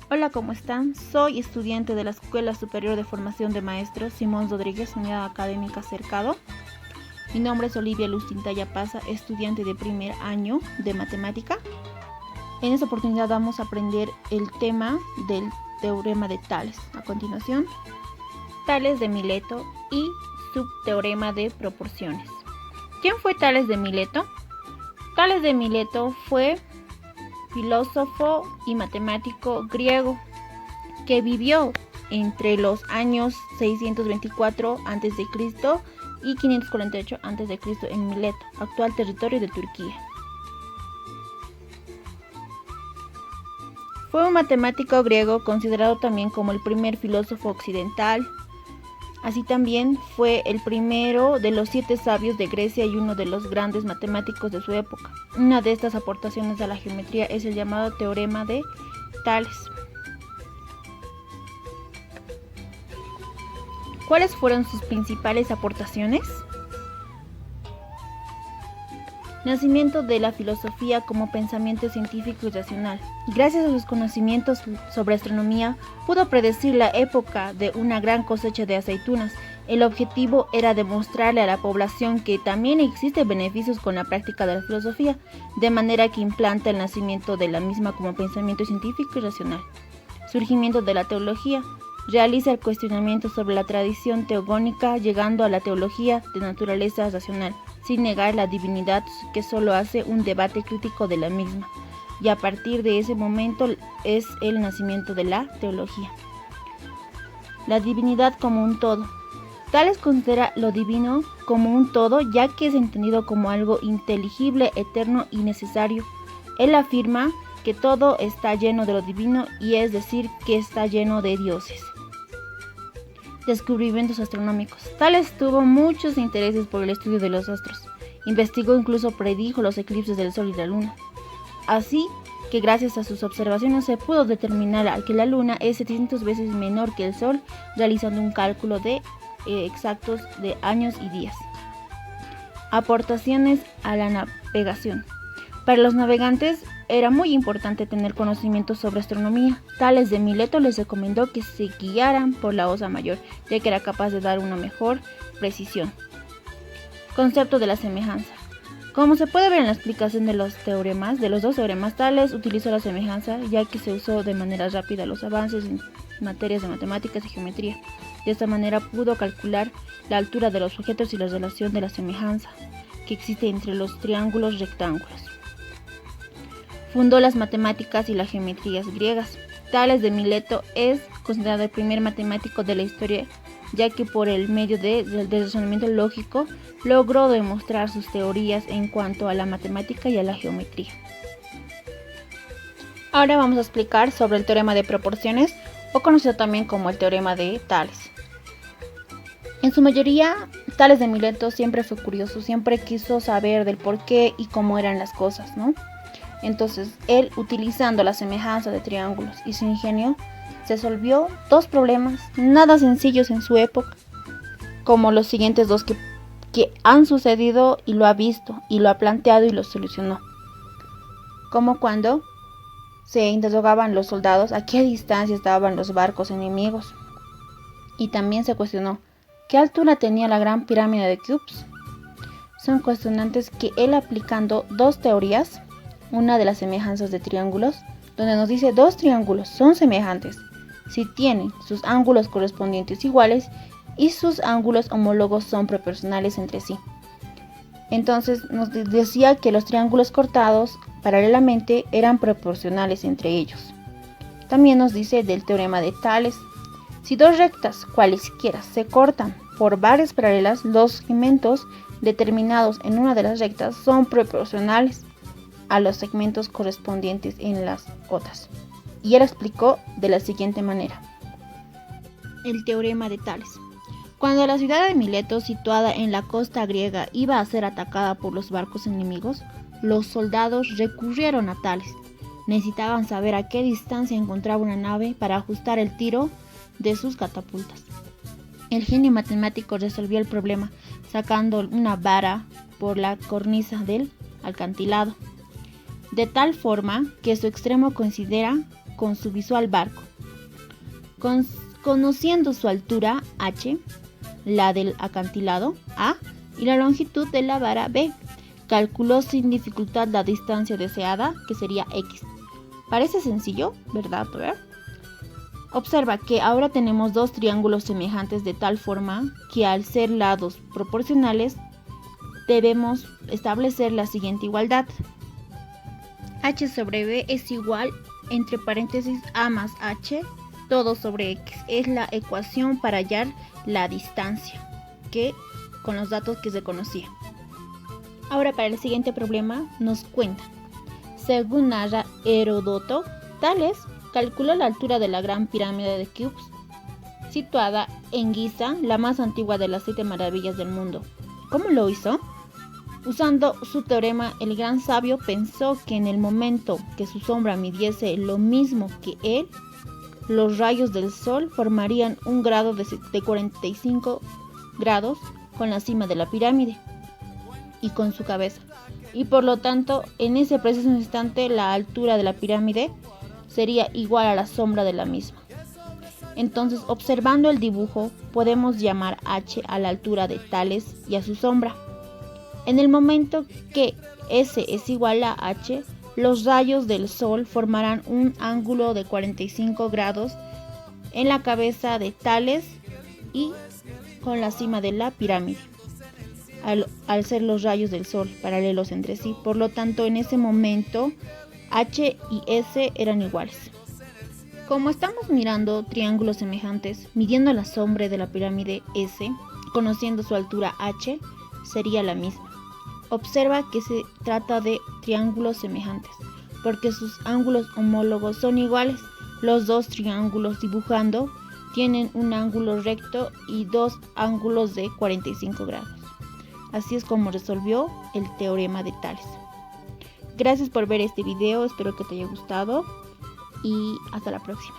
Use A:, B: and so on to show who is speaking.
A: Hola, ¿cómo están? Soy estudiante de la Escuela Superior de Formación de Maestros Simón Rodríguez, Unidad Académica Cercado. Mi nombre es Olivia Luz Tintaya Paza, estudiante de primer año de Matemática. En esta oportunidad vamos a aprender el tema del teorema de Tales. A continuación, Tales de Mileto y subteorema de proporciones. ¿Quién fue Tales de Mileto? Tales de Mileto fue filósofo y matemático griego que vivió entre los años 624 a.C. y 548 a.C. en Mileto, actual territorio de Turquía. Fue un matemático griego considerado también como el primer filósofo occidental. Así también fue el primero de los 7 sabios de Grecia y uno de los grandes matemáticos de su época. Una de estas aportaciones a la geometría es el llamado teorema de Tales. ¿Cuáles fueron sus principales aportaciones? Nacimiento de la filosofía como pensamiento científico y racional. Gracias a sus conocimientos sobre astronomía, pudo predecir la época de una gran cosecha de aceitunas. El objetivo era demostrarle a la población que también existen beneficios con la práctica de la filosofía, de manera que implanta el nacimiento de la misma como pensamiento científico y racional. Surgimiento de la teología. Realiza el cuestionamiento sobre la tradición teogónica, llegando a la teología de naturaleza racional, sin negar la divinidad, que solo hace un debate crítico de la misma. Y a partir de ese momento es el nacimiento de la teología. La divinidad como un todo. Tales considera lo divino como un todo, ya que es entendido como algo inteligible, eterno y necesario. Él afirma que todo está lleno de lo divino, y es decir, que está lleno de dioses. Descubrimientos astronómicos. Tales tuvo muchos intereses por el estudio de los astros. Investigó, incluso predijo los eclipses del Sol y la Luna. Así que gracias a sus observaciones se pudo determinar que la Luna es 700 veces menor que el Sol, realizando un cálculo de exactos de años y días. Aportaciones a la navegación. Para los navegantes era muy importante tener conocimientos sobre astronomía. Tales de Mileto les recomendó que se guiaran por la Osa Mayor, ya que era capaz de dar una mejor precisión. Concepto de la semejanza. Como se puede ver en la explicación de los dos teoremas, Tales utilizó la semejanza, ya que se usó de manera rápida los avances en materias de matemáticas y geometría. De esta manera pudo calcular la altura de los objetos y la relación de la semejanza que existe entre los triángulos rectángulos. Fundó las matemáticas y las geometrías griegas. Tales de Mileto es considerado el primer matemático de la historia, ya que por el medio del razonamiento lógico logró demostrar sus teorías en cuanto a la matemática y a la geometría. Ahora vamos a explicar sobre el teorema de proporciones, o conocido también como el teorema de Tales. En su mayoría, Tales de Mileto siempre fue curioso, siempre quiso saber del por qué y cómo eran las cosas, ¿no? Entonces, él, utilizando la semejanza de triángulos y su ingenio, resolvió 2 problemas nada sencillos en su época, como los siguientes 2 que han sucedido, y lo ha visto, y lo ha planteado y lo solucionó. Como cuando se interrogaban los soldados a qué distancia estaban los barcos enemigos. Y también se cuestionó qué altura tenía la gran pirámide de Keops. Son cuestionantes que él, aplicando 2 teorías, una de las semejanzas de triángulos, donde nos dice 2 triángulos son semejantes si tienen sus ángulos correspondientes iguales y sus ángulos homólogos son proporcionales entre sí. Entonces nos decía que los triángulos cortados paralelamente eran proporcionales entre ellos. También nos dice del teorema de Tales: si 2 rectas cualesquiera se cortan por varias paralelas, los segmentos determinados en una de las rectas son proporcionales a los segmentos correspondientes en las otras. Y él explicó de la siguiente manera. El teorema de Tales. Cuando la ciudad de Mileto, situada en la costa griega, iba a ser atacada por los barcos enemigos, los soldados recurrieron a Tales. Necesitaban saber a qué distancia encontraba una nave para ajustar el tiro de sus catapultas. El genio matemático resolvió el problema sacando una vara por la cornisa del acantilado, de tal forma que su extremo coincidiera con su visual barco. Conociendo su altura h, la del acantilado a y la longitud de la vara b, calculó sin dificultad la distancia deseada, que sería x. Parece sencillo, ¿verdad? A ver. Observa que ahora tenemos dos triángulos semejantes de tal forma que al ser lados proporcionales debemos establecer la siguiente igualdad. H sobre B es igual, entre paréntesis, A más H, todo sobre X. Es la ecuación para hallar la distancia, que con los datos que se conocía. Ahora para el siguiente problema nos cuenta. Según narra Heródoto, Tales calculó la altura de la Gran Pirámide de Keops, situada en Giza, la más antigua de las 7 maravillas del mundo. ¿Cómo lo hizo? Usando su teorema, el gran sabio pensó que en el momento que su sombra midiese lo mismo que él, los rayos del sol formarían un grado de 45 grados con la cima de la pirámide y con su cabeza. Y por lo tanto, en ese preciso instante, la altura de la pirámide sería igual a la sombra de la misma. Entonces, observando el dibujo, podemos llamar h a la altura de Tales y a su sombra. En el momento que S es igual a h, los rayos del sol formarán un ángulo de 45 grados en la cabeza de Tales y con la cima de la pirámide, al ser los rayos del sol paralelos entre sí. Por lo tanto, en ese momento H y S eran iguales. Como estamos mirando triángulos semejantes, midiendo la sombra de la pirámide S, conociendo su altura H, sería la misma. Observa que se trata de triángulos semejantes, porque sus ángulos homólogos son iguales. Los dos triángulos dibujando tienen un ángulo recto y dos ángulos de 45 grados. Así es como resolvió el teorema de Tales. Gracias por ver este video, espero que te haya gustado y hasta la próxima.